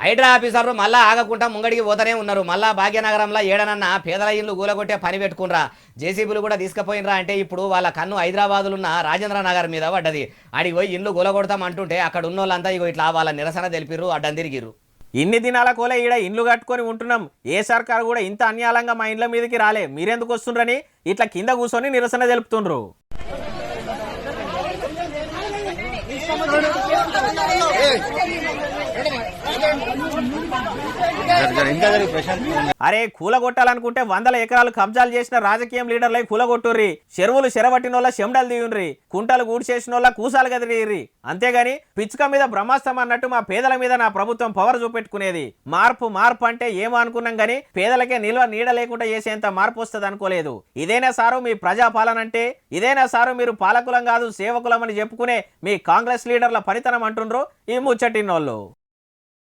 హైడ్రా ఆఫీసర్లు మళ్ళా ఆగకుండా ముంగడికి పోతూనే ఉన్నారు. మళ్ళా భాగ్యనగరంలో ఏడనన్న పేదల ఇల్లు గూలగొట్టే పని పెట్టుకున్రా, జేసీబీలు కూడా తీసుకుపోయినరా అంటే ఇప్పుడు వాళ్ళ కన్ను హైదరాబాదులున్న రాజేంద్ర నగర్ మీద పడ్డది. ఆడికి పోయి ఇల్లు గూలగొడతాం అంటుంటే అక్కడ ఉన్న వాళ్ళంతా ఇగో ఇట్లా వాళ్ళ నిరసన తెలిపిర్రు, అడ్డం తిరిగిర్రు. ఇన్ని దినాల కోలే ఈడ ఇండ్లు కట్టుకొని ఉంటున్నాం, ఏ సర్కారు కూడా ఇంత అన్యాయంగా మా ఇండ్ల మీదకి రాలే, మీరెందుకు వస్తుండ్రని ఇట్లా కింద కూర్చొని నిరసన తెలుపుతుండ్రు. అరే కూలగొట్టాలనుకుంటే 100 ఎకరాలు కబ్జాలు చేసిన రాజకీయం లీడర్లై కూలగొట్టుర్రి, చెరువులు చెరబట్టిన వాళ్ళ చెమటలు దిగుండ్రి, కుంటలు గూడ్చేసిన వాళ్ళ కూసాలు గదిరిర్రి. అంతేగాని పిచ్చుక మీద బ్రహ్మాస్త్రం అన్నట్టు మా పేదల మీద నా ప్రభుత్వం పవర్ చూపెట్టుకునేది. మార్పు మార్పు అంటే ఏమో అనుకున్నాం గానీ పేదలకే నిల్వ నీడ లేకుండా చేసేంత మార్పు వస్తుంది అనుకోలేదు. ఇదేనా సారు మీ ప్రజాపాలన అంటే? ఇదేనా సారు మీరు పాలకులం కాదు సేవకులం అని చెప్పుకునే మీ కాంగ్రెస్ లీడర్ల పనితనం అంటుండ్రు ఈ ముచ్చటిన్నోళ్ళు.